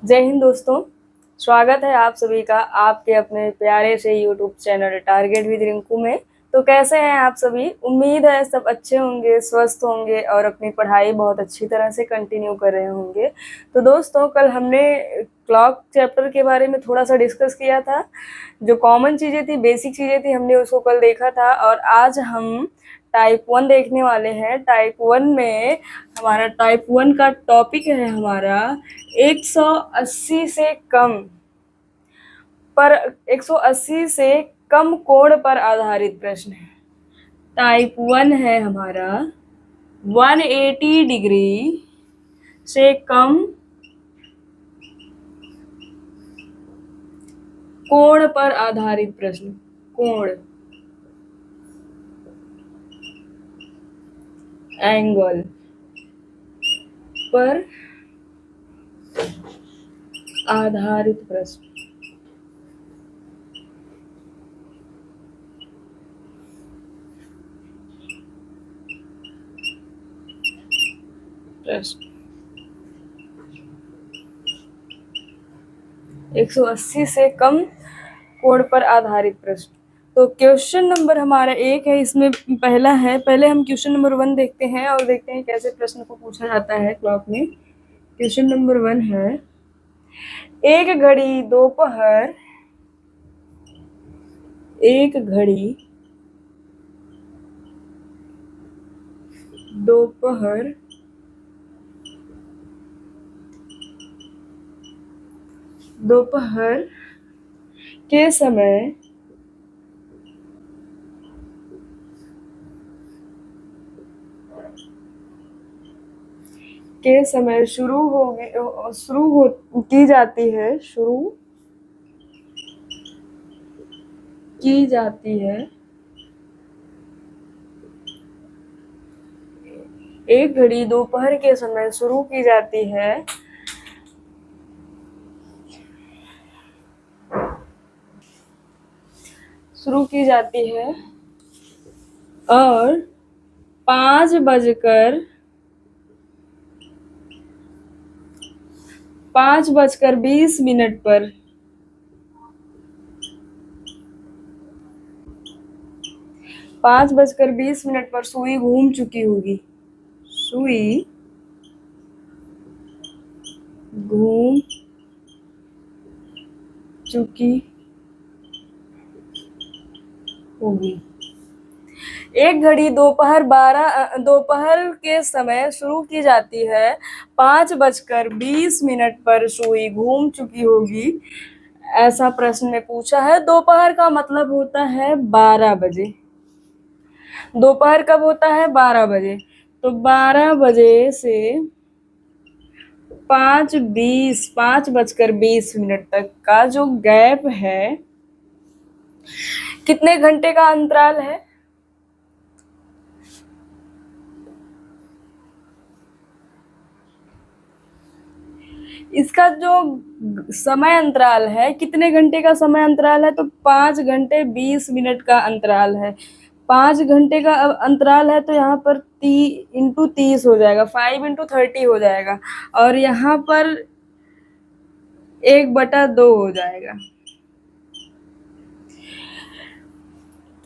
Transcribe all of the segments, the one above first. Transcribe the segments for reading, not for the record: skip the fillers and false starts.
जय हिंद दोस्तों। स्वागत है आप सभी का आपके अपने प्यारे से YouTube channel target with Rinku में। तो कैसे हैं आप सभी? उम्मीद है सब अच्छे होंगे, स्वस्थ होंगे और अपनी पढ़ाई बहुत अच्छी तरह से कंटिन्यू कर रहे होंगे। तो दोस्तों, कल हमने क्लॉक चैप्टर के बारे में थोड़ा सा डिस्कस किया था। जो कॉमन चीज़ें थी, बेसिक चीज़ें थी, हमने उसको कल देखा था। और आज हम टाइप 1 देखने वाले हैं। टाइप 1 में हमारा टाइप 1 का टॉपिक है हमारा 180 से कम पर 180 से कम कोण पर आधारित प्रश्न है। टाइप 1 है हमारा 180 डिग्री से कम कोण पर आधारित प्रश्न। कोण, एंगल पर आधारित प्रश्न। प्रश्न 180 से कम कोण पर आधारित प्रश्न। तो क्वेश्चन नंबर हमारा 1 है, इसमें पहला है। पहले हम क्वेश्चन नंबर 1 देखते हैं और देखते हैं कैसे प्रश्न को पूछा जाता है क्लॉक में। क्वेश्चन नंबर 1 है, एक घड़ी दोपहर दोपहर के समय की जाती है। एक घड़ी दोपहर के समय शुरू की जाती है और 5:20 पर 5:20 पर सुई घूम चुकी होगी। सुई घूम चुकी होगी। एक घड़ी दोपहर के समय शुरू की जाती है, 5:20 पर सुई घूम चुकी होगी। ऐसा प्रश्न में पूछा है। दोपहर का मतलब होता है 12 बजे। दोपहर कब होता है? 12 बजे। तो 12 बजे से 5:20 तक का जो गैप है, कितने घंटे का अंतराल है? इसका जो समय अंतराल है, कितने घंटे का समय अंतराल है? तो 5 घंटे 20 मिनट का अंतराल है। 5 घंटे का अंतराल है तो यहाँ पर इंटू 30 हो जाएगा, 5 × 30 हो जाएगा। और यहाँ पर 1/2 हो जाएगा।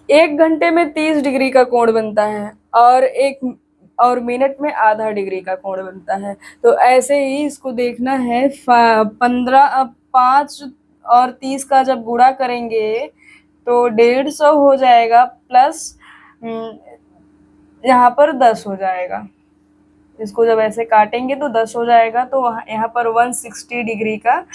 1 घंटे में 30 डिग्री का कोण बनता है और मिनट में आधा डिग्री का कोण बनता है। तो ऐसे ही इसको देखना है। 5 और 30 का जब गुणा करेंगे तो 150 हो जाएगा, प्लस यहाँ पर 10 हो जाएगा। इसको जब ऐसे काटेंगे तो 10 हो जाएगा, तो यहाँ पर 160 डिग्री का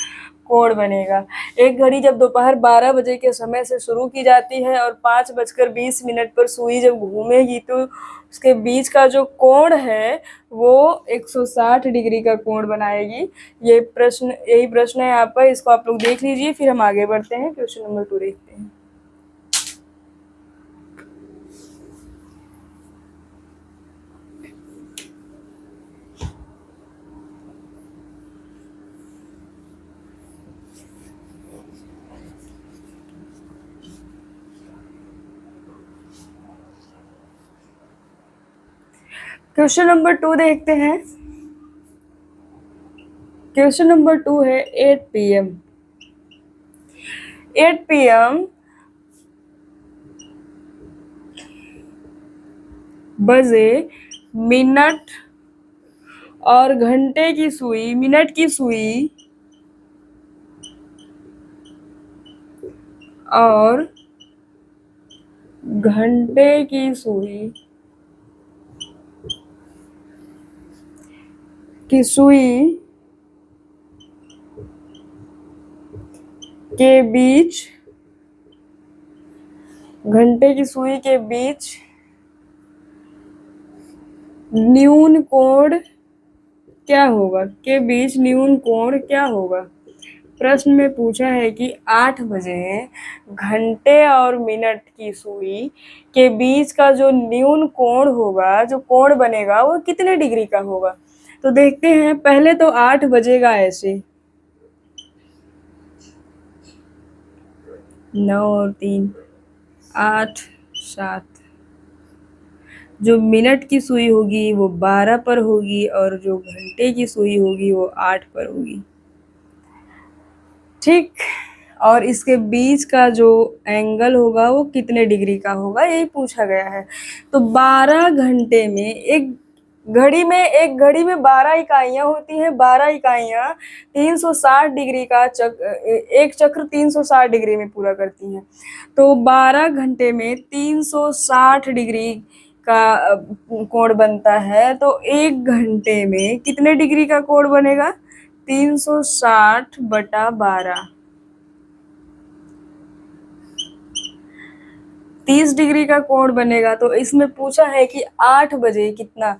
कोण बनेगा। एक घड़ी जब दोपहर 12 बजे के समय से शुरू की जाती है और 5:20 पर सुई जब घूमेगी तो उसके बीच का जो कोण है वो 160 डिग्री का कोण बनाएगी। यही प्रश्न है यहाँ पर। इसको आप लोग देख लीजिए, फिर हम आगे बढ़ते हैं। क्वेश्चन नंबर 2 देखते हैं। क्वेश्चन नंबर 2 देखते हैं। क्वेश्चन नंबर 2 है 8 PM। 8 PM बजे मिनट और घंटे की सुई, मिनट की सुई और घंटे की सुई के बीच, घंटे की सुई के बीच न्यून कोण क्या होगा, के बीच न्यून कोण क्या होगा। प्रश्न में पूछा है कि 8 बजे घंटे और मिनट की सुई के बीच का जो न्यून कोण होगा, जो कोण बनेगा वो कितने डिग्री का होगा। तो देखते हैं, पहले तो 8 बजेगा ऐसे, 9 और 3 8 7, जो मिनट की सुई होगी वो 12 पर होगी और जो घंटे की सुई होगी वो 8 पर होगी। ठीक, और इसके बीच का जो एंगल होगा वो कितने डिग्री का होगा, यही पूछा गया है। तो 12 घंटे में एक घड़ी में 12 इकाइयां होती हैं। 12 इकाइयां 360 डिग्री का एक चक्र 360 डिग्री में पूरा करती हैं। तो 12 घंटे में 360 डिग्री का कोण बनता है। तो एक घंटे में कितने डिग्री का कोण बनेगा, 360/12, 30 डिग्री का कोण बनेगा। तो इसमें पूछा है कि 8 बजे कितना,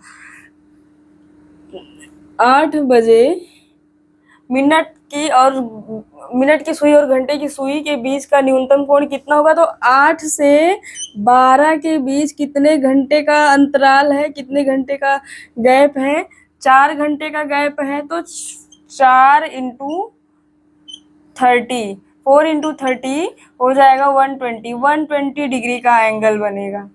8 बजे मिनट की सुई और घंटे की सुई के बीच का न्यूनतम कोण कितना होगा। तो 8 से 12 के बीच कितने घंटे का अंतराल है, कितने घंटे का गैप है, 4 घंटे का गैप है। तो 4 इंटू 30, 4 इंटू 30 हो जाएगा 120 डिग्री का एंगल बनेगा।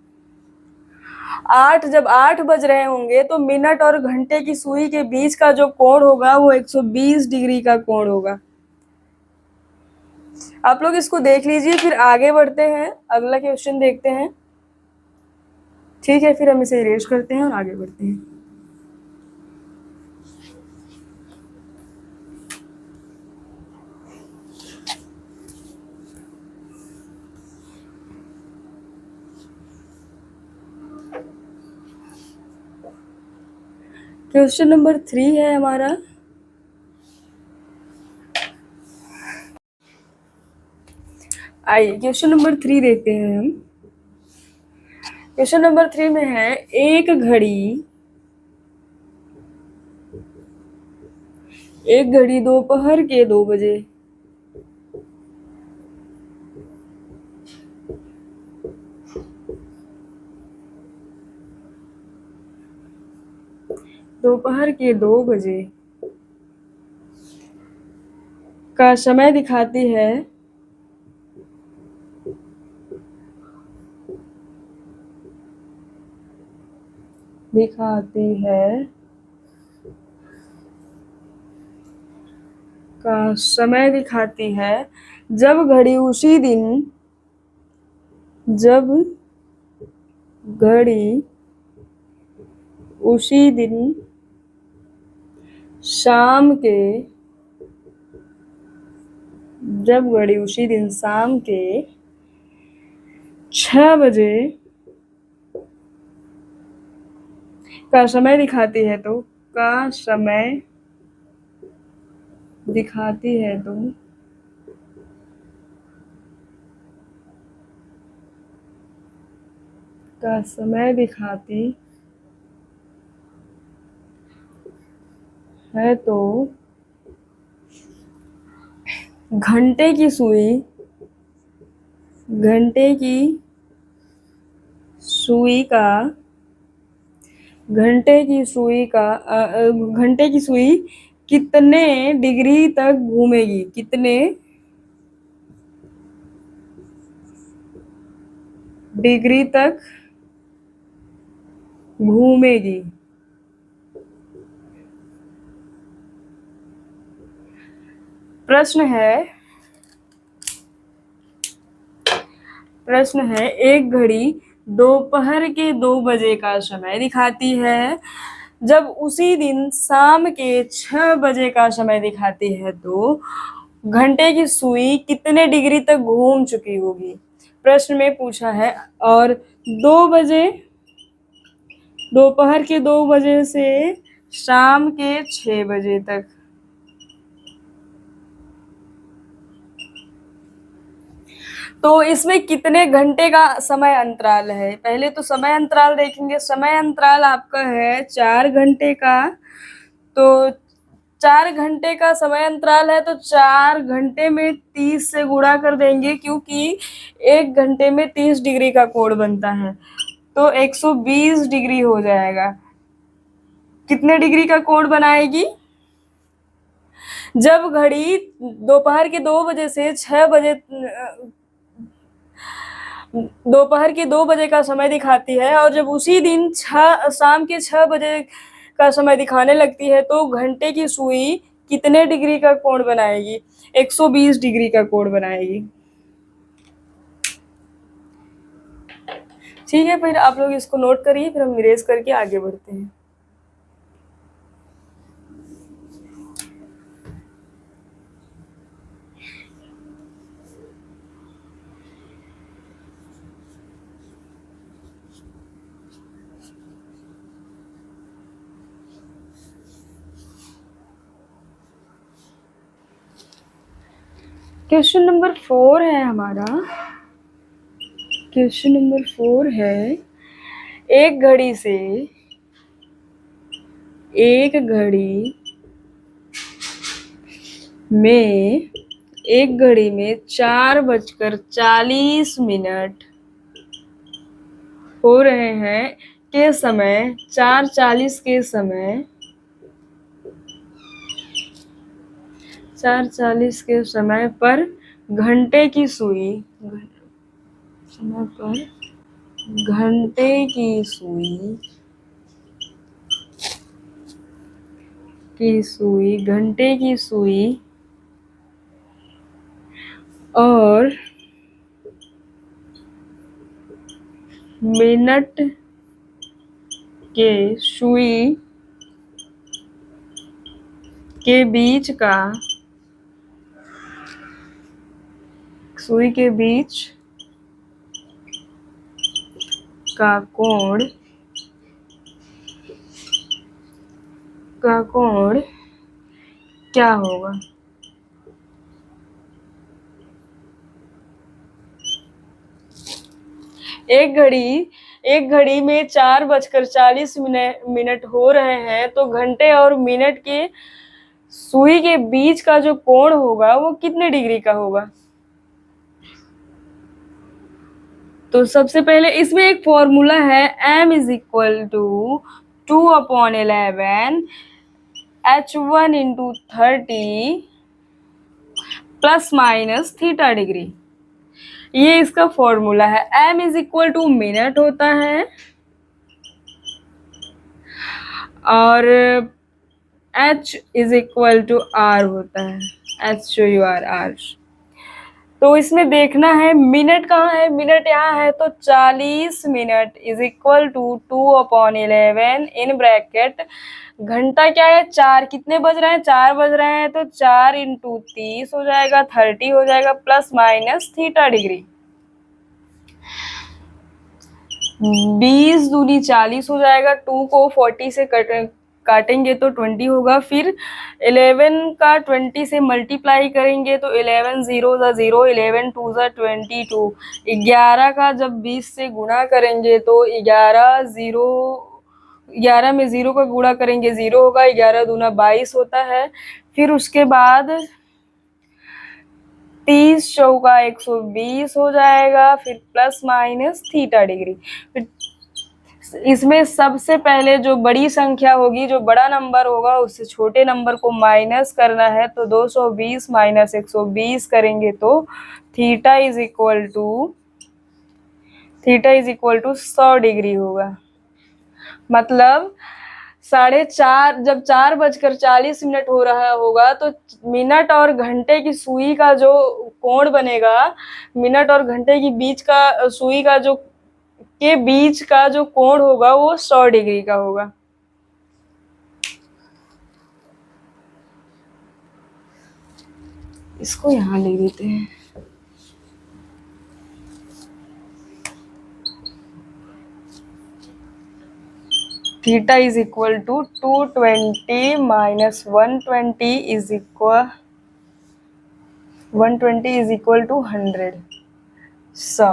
जब 8 बज रहे होंगे तो मिनट और घंटे की सुई के बीच का जो कोण होगा वो 120 डिग्री का कोण होगा। आप लोग इसको देख लीजिए, फिर आगे बढ़ते हैं, अगला क्वेश्चन देखते हैं। ठीक है, फिर हम इसे इरेज करते हैं और आगे बढ़ते हैं। क्वेश्चन नंबर 3 है हमारा, आइए क्वेश्चन नंबर 3 देखते हैं हम। क्वेश्चन नंबर 3 में है, एक घड़ी दोपहर के 2 बजे दोपहर के 2 बजे का समय दिखाती है, जब घड़ी उसी दिन शाम के 6 बजे का समय दिखाती है। तो का समय दिखाती है तो का समय दिखाती है तो घंटे की सुई कितने डिग्री तक घूमेगी, कितने डिग्री तक घूमेगी। प्रश्न है एक घड़ी दोपहर के 2 बजे का समय दिखाती है, जब उसी दिन शाम के 6 बजे का समय दिखाती है तो घंटे की सुई कितने डिग्री तक घूम चुकी होगी। प्रश्न में पूछा है। और 2 बजे, दोपहर के 2 बजे से शाम के 6 बजे तक। तो इसमें कितने घंटे का समय अंतराल है? पहले तो समय अंतराल देखेंगे। समय अंतराल आपका है 4 घंटे का। तो 4 घंटे का समय अंतराल है तो 4 घंटे में 30 से गुणा कर देंगे, क्योंकि 1 घंटे में 30 डिग्री का कोण बनता है, तो 120 डिग्री हो जाएगा। कितने डिग्री का कोण बनाएगी? जब घड़ी दोपहर के 2 बजे से 6 बजे, दोपहर के 2 बजे का समय दिखाती है और जब उसी दिन शाम के 6 बजे का समय दिखाने लगती है तो घंटे की सुई कितने डिग्री का कोण बनाएगी? 120 डिग्री का कोण बनाएगी। ठीक है, फिर आप लोग इसको नोट करिए, फिर हम इरेज करके आगे बढ़ते हैं। क्वेश्चन नंबर 4 है हमारा। क्वेश्चन नंबर 4 है एक घड़ी में 4:40 हो रहे हैं के समय 4:40 के समय 4:40 के समय पर घंटे की सुई और मिनट के सुई के बीच का कोण क्या होगा? एक घड़ी में 4:40 हो रहे हैं तो घंटे और मिनट के सुई के बीच का जो कोण होगा वो कितने डिग्री का होगा? तो सबसे पहले इसमें एक फॉर्मूला है, m = 2/11 h1 × 30 ± थीटा डिग्री। ये इसका फॉर्मूला है। m = मिनट होता है और h = r होता है। HUR। तो इसमें देखना है मिनट कहाँ है। मिनट यहाँ है, तो 40 मिनट = 2/11 इन ब्रैकेट घंटा क्या है 4। कितने बज रहे हैं? 4 बज रहे हैं, तो 4 × 30 हो जाएगा, 30 हो जाएगा ± थीटा डिग्री। 20 दूनी 40 हो जाएगा। 2 को 40 से काटेंगे तो 20 होगा। फिर 11 का 20 से मल्टीप्लाई करेंगे तो 11 0 0, 11 2 22। 11 का जब 20 से गुणा करेंगे तो 11 में 0 का गुणा करेंगे 0 होगा। 11 दूना 22 होता है। फिर उसके बाद 30 चौका 120 हो जाएगा, फिर ± थीटा डिग्री। फिर इसमें सबसे पहले जो बड़ी संख्या होगी, जो बड़ा नंबर होगा, उससे छोटे नंबर को माइनस करना है। तो 220 - 120 करेंगे तो थीटा = 100 डिग्री होगा। मतलब 4:30, जब 4:40 हो रहा होगा तो मिनट और घंटे की सुई का जो कोण बनेगा, मिनट और घंटे की बीच का सुई का जो के बीच का जो कोण होगा वो 100 डिग्री का होगा। इसको यहाँ लिख देते हैं। Theta is equal to 220 minus 120 is equal 120 is equal to 100।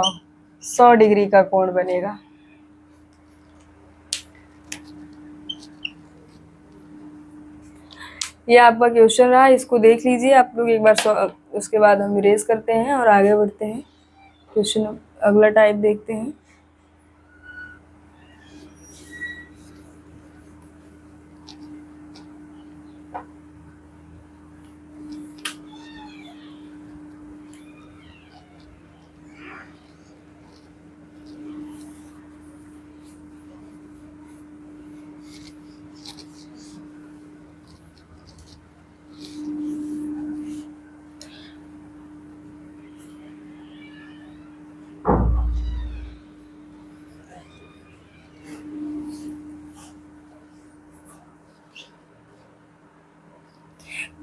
100 degree का कोण बनेगा। ये आपका क्वेश्चन रहा, इसको देख लीजिए आप लोग एक बार, उसके बाद हम इरेज करते हैं और आगे बढ़ते हैं। क्वेश्चन अगला टाइप देखते हैं।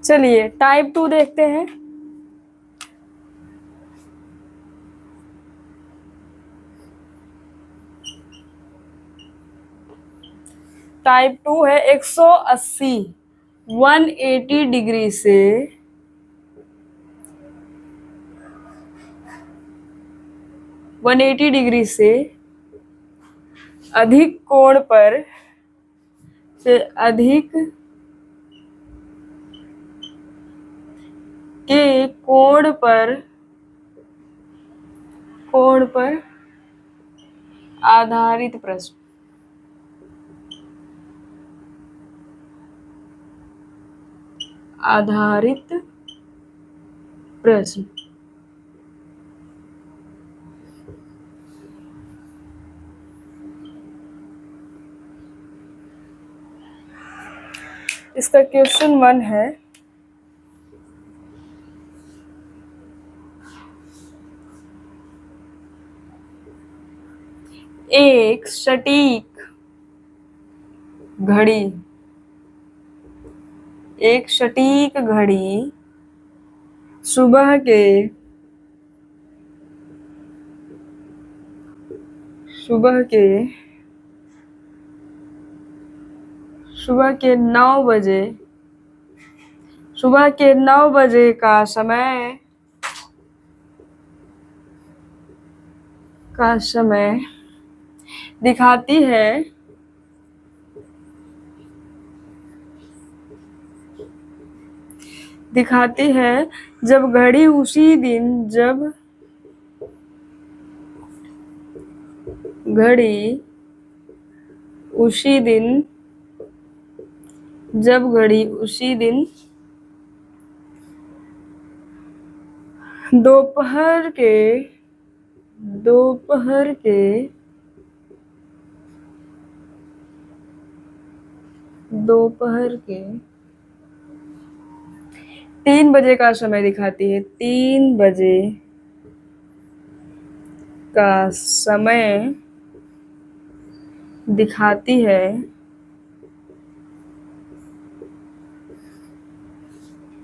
चलिए टाइप 2 देखते हैं। टाइप 2 है 180 180 डिग्री से 180 डिग्री से अधिक कोण पर के कोण पर आधारित प्रश्न। इसका क्वेश्चन 1 है, एक सटीक घड़ी सुबह के 9 बजे का समय दिखाती है जब घड़ी उसी दिन दोपहर के 3 बजे का समय दिखाती है।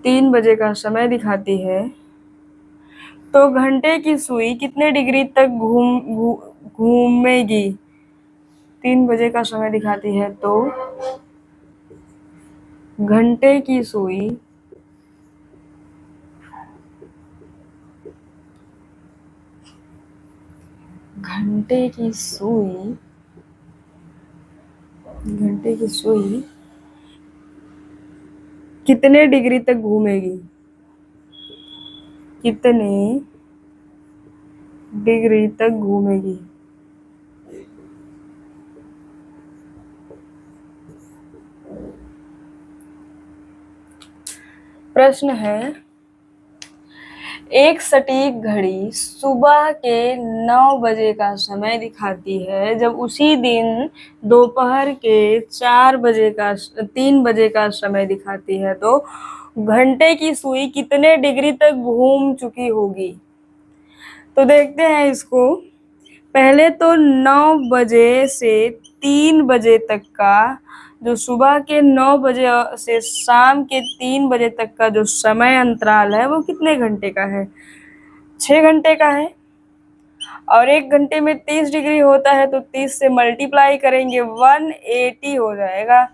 3 बजे का समय दिखाती है तो घंटे की सुई कितने डिग्री तक घूमेगी। 3 बजे का समय दिखाती है तो घंटे की सुई कितने डिग्री तक घूमेगी। प्रश्न है, एक सटीक घड़ी सुबह के 9 बजे का समय दिखाती है, जब उसी दिन दोपहर के 3 बजे का समय दिखाती है, तो घंटे की सुई कितने डिग्री तक घूम चुकी होगी। तो देखते हैं इसको। पहले तो 9 बजे से 3 बजे तक का, जो सुबह के 9 बजे से शाम के 3 बजे तक का जो समय अंतराल है वो कितने घंटे का है? 6 घंटे का है। और 1 घंटे में 30 डिग्री होता है, तो 30 से मल्टीप्लाई करेंगे 180 हो जाएगा।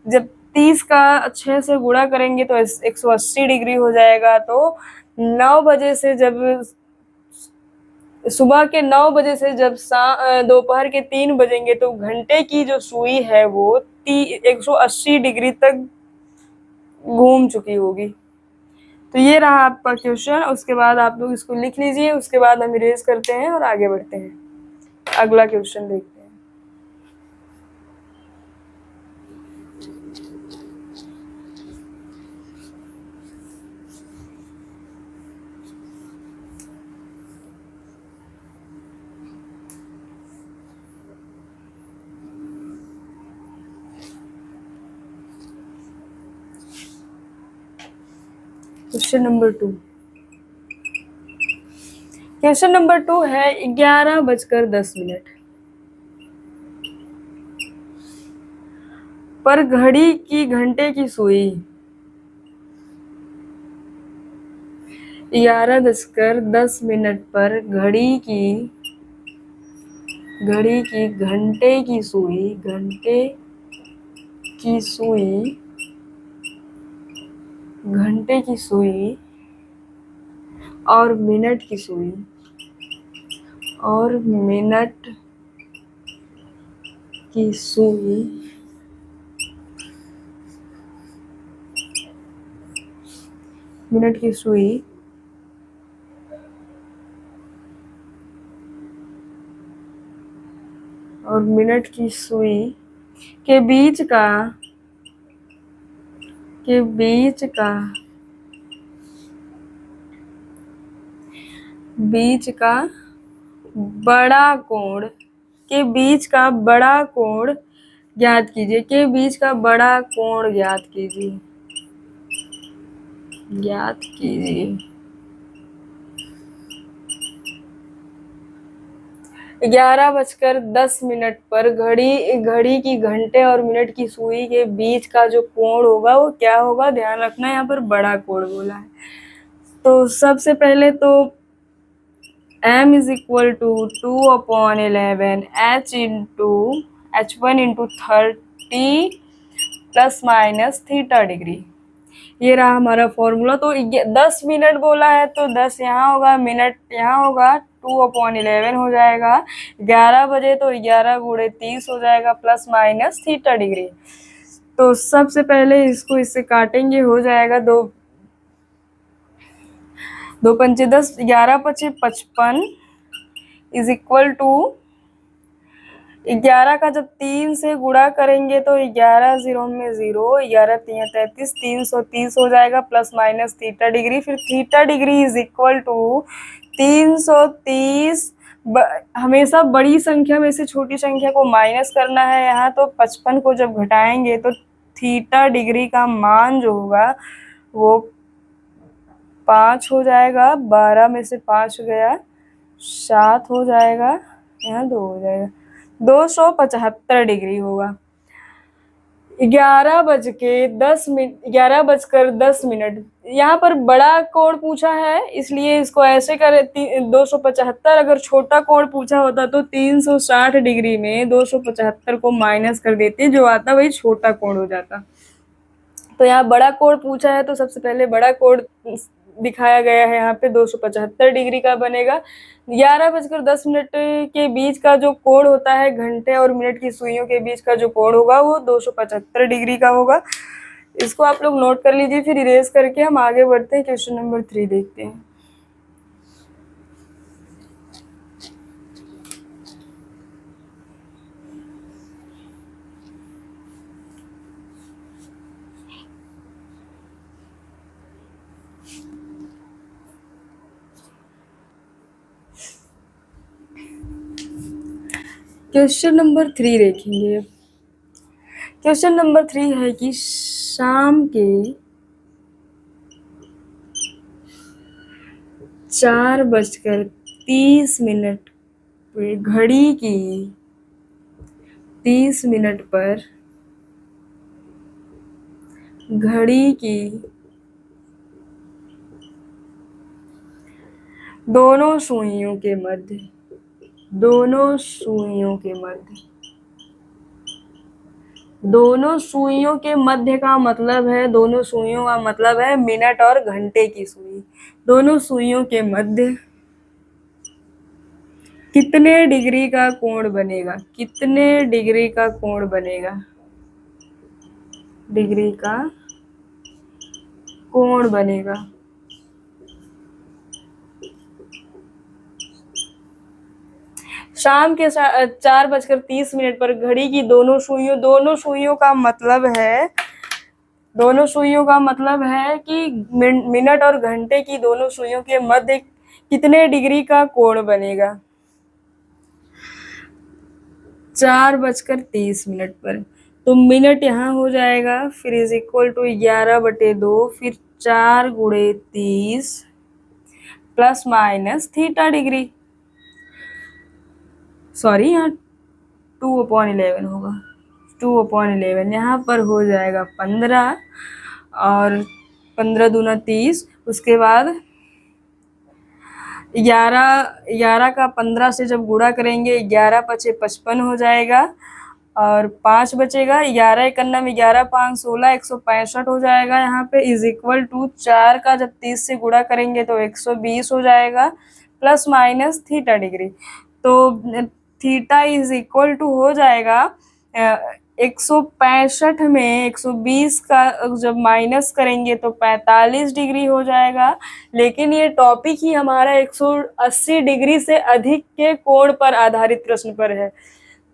जब 30 का 6 से गुणा करेंगे तो 180 डिग्री हो जाएगा। तो 9 बजे से जब सुबह के 9 बजे से जब दोपहर के 3 बजेंगे, तो घंटे की जो सुई है वो 180 डिग्री तक घूम चुकी होगी। तो ये रहा आपका क्वेश्चन। उसके बाद आप लोग इसको लिख लीजिए, उसके बाद हम इरेज करते हैं और आगे बढ़ते हैं। अगला क्वेश्चन देखते हैं। Question number 2। क्वेश्चन नंबर 2 है 11:10 पर घड़ी की घंटे की सुई 11:10 पर घड़ी की घंटे की सुई और मिनट की सुई और मिनट की सुई के बीच का बड़ा कोण ज्ञात कीजिए। के बीच का बड़ा कोण ज्ञात कीजिए। 11:10 पर घड़ी की घंटे और मिनट की सुई के बीच का जो कोण होगा वो क्या होगा? ध्यान रखना, यहाँ पर बड़ा कोण बोला है। तो सबसे पहले तो m is equal to 2/11 h1 into 30 plus minus theta degree. ये रहा हमारा फॉर्मूला। तो 10 मिनट बोला है तो 10 यहाँ होगा, मिनट यहाँ होगा, 2/11 हो जाएगा। 11 बजे तो 11 गुणे 30 हो जाएगा, प्लस माइनस थीटा डिग्री। तो सबसे पहले इससे काटेंगे, हो जाएगा 2 पंचे 10, 11 पचे 55 इज इक्वल टू 11 का जब 3 से गुणा करेंगे तो 11 0 में 0, 11 3 33, 330 हो जाएगा, प्लस माइनस थीटा डिग्री। फिर theta degree is equal to 330। हमेशा बड़ी संख्या में से छोटी संख्या को माइनस करना है यहाँ। तो 55 को जब घटाएंगे तो थीटा डिग्री का मान जो होगा वो 5 हो जाएगा। 12 में से 5 गया, 7 हो जाएगा, यहाँ 2 हो जाएगा, 275 डिग्री होगा। 11:10 यहाँ पर बड़ा कोण पूछा है, इसलिए इसको ऐसे करें 275। अगर छोटा कोण पूछा होता तो 360 डिग्री में 275 को माइनस कर देते, जो आता वही छोटा कोण हो जाता। तो यहाँ बड़ा कोण पूछा है तो सबसे पहले बड़ा कोण दिखाया गया है यहाँ पे, 275 डिग्री का बनेगा। 11:10 के बीच का जो कोण होता है घंटे और मिनट की सुइयों के बीच का जो कोण होगा वो 275 डिग्री का होगा। इसको आप लोग नोट कर लीजिए। फिर इरेज करके हम आगे बढ़ते हैं, क्वेश्चन नंबर 3 देखते हैं। क्वेश्चन नंबर 3 देखेंगे। क्वेश्चन नंबर 3 है कि शाम के 4:30 पे घड़ी की 30 मिनट पर घड़ी की दोनों सुइयों के मध्य दोनों सुइयों के मध्य का मतलब है, दोनों सुइयों का मतलब है मिनट और घंटे की सुई। दोनों सुइयों के मध्य कितने डिग्री का कोण बनेगा? कितने डिग्री का कोण बनेगा? डिग्री का कोण बनेगा। शाम के 4:30 पर घड़ी की दोनों सुइयों का मतलब है, दोनों सुइयों का मतलब है कि मिनट और घंटे की दोनों सुइयों के मध्य कितने डिग्री का कोण बनेगा? 4:30 पर। तो मिनट यहाँ हो जाएगा, फिर इज इक्वल टू 11/2, फिर 4 × 30 plus minus theta degree. Sorry, यहाँ 2/11 होगा, 2/11। यहाँ पर हो जाएगा 15 और 15 दूना 30। उसके बाद 11 का 15 से जब गुणा करेंगे 11×5 = 55 हो जाएगा और 5 बचेगा। 11 × 11 5 16 165 हो जाएगा। यहाँ पे इज इक्वल टू 4 का जब 30 से गुणा करेंगे तो 120 हो जाएगा प्लस माइनस थीटा डिग्री। तो थीटा इज इक्वल टू हो जाएगा 165 में 120 का जब माइनस करेंगे तो 45 डिग्री हो जाएगा। लेकिन ये टॉपिक ही हमारा 180 डिग्री से अधिक के कोण पर आधारित प्रश्न पर है।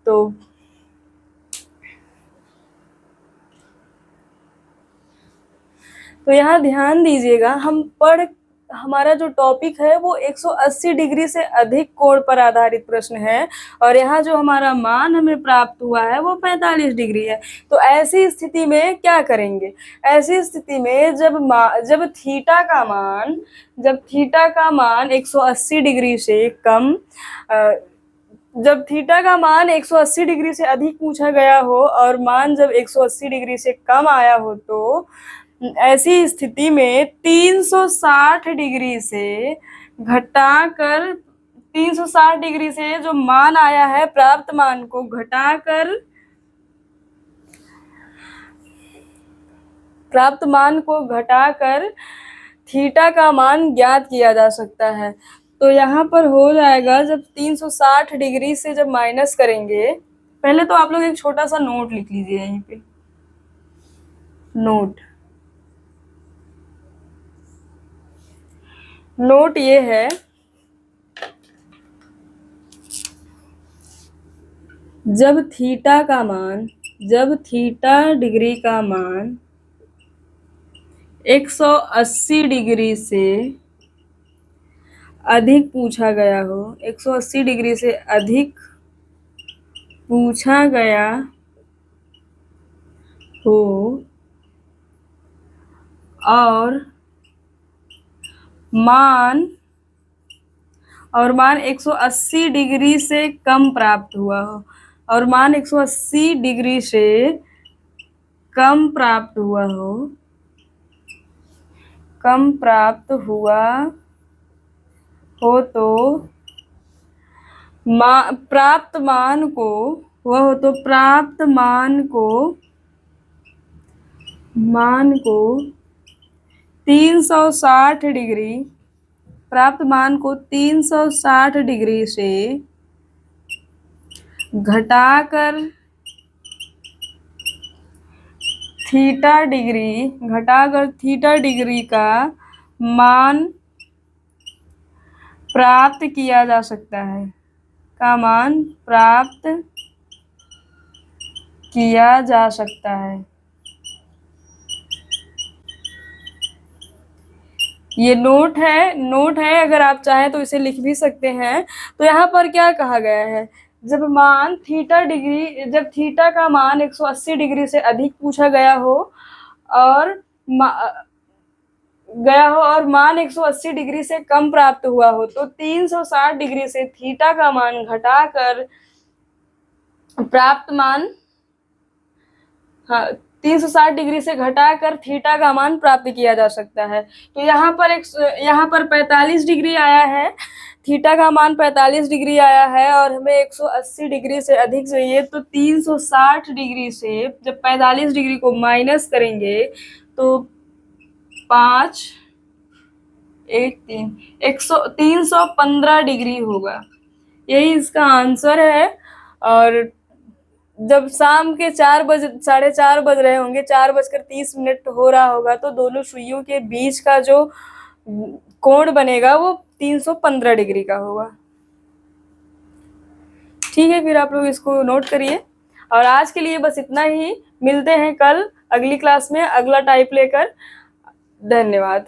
तो यहाँ ध्यान दीजिएगा, हमारा जो टॉपिक है वो 180 डिग्री से अधिक कोण पर आधारित प्रश्न है और यहाँ जो हमारा मान हमें प्राप्त हुआ है वो 45 डिग्री है। तो ऐसी स्थिति में क्या करेंगे? ऐसी स्थिति में जब थीटा का मान 180 डिग्री से कम जब थीटा का मान 180 डिग्री से अधिक पूछा गया हो और मान जब 180 डिग्री से कम आया हो, तो ऐसी स्थिति में 360 डिग्री से घटाकर 360 डिग्री से जो मान आया है प्राप्त मान को घटाकर थीटा का मान ज्ञात किया जा सकता है। तो यहाँ पर हो जाएगा, जब 360 डिग्री से जब माइनस करेंगे, पहले तो आप लोग एक छोटा सा नोट लिख लीजिए यहीं पे। नोट ये है, जब थीटा डिग्री का मान 180 डिग्री से अधिक पूछा गया हो, 180 डिग्री से अधिक पूछा गया हो और मान 180 डिग्री से कम प्राप्त हुआ हो और मान 180 डिग्री से कम प्राप्त हुआ हो तो प्राप्त मान को 360 डिग्री प्राप्त मान को 360 डिग्री से घटाकर थीटा डिग्री का मान प्राप्त किया जा सकता है। ये नोट है, अगर आप चाहें तो इसे लिख भी सकते हैं। तो यहाँ पर क्या कहा गया है? जब थीटा का मान 180 डिग्री से अधिक पूछा गया हो और मान 180 डिग्री से कम प्राप्त हुआ हो, तो 360 डिग्री से थीटा का मान घटाकर प्राप्त मान, हाँ, 360 डिग्री से घटाकर थीटा का मान प्राप्त किया जा सकता है। तो यहाँ पर 45 डिग्री आया है, थीटा का मान 45 डिग्री आया है और हमें 180 डिग्री से अधिक चाहिए। तो 360 डिग्री से जब 45 डिग्री को माइनस करेंगे तो 5 1 3 315 डिग्री होगा। यही इसका आंसर है। और जब शाम के 4:30 बज रहे होंगे, 4:30 हो रहा होगा, तो दोनों सुइयों के बीच का जो कोण बनेगा वो 315 डिग्री का होगा। ठीक है, फिर आप लोग इसको नोट करिए। और आज के लिए बस इतना ही। मिलते हैं कल अगली क्लास में अगला टाइप लेकर। धन्यवाद।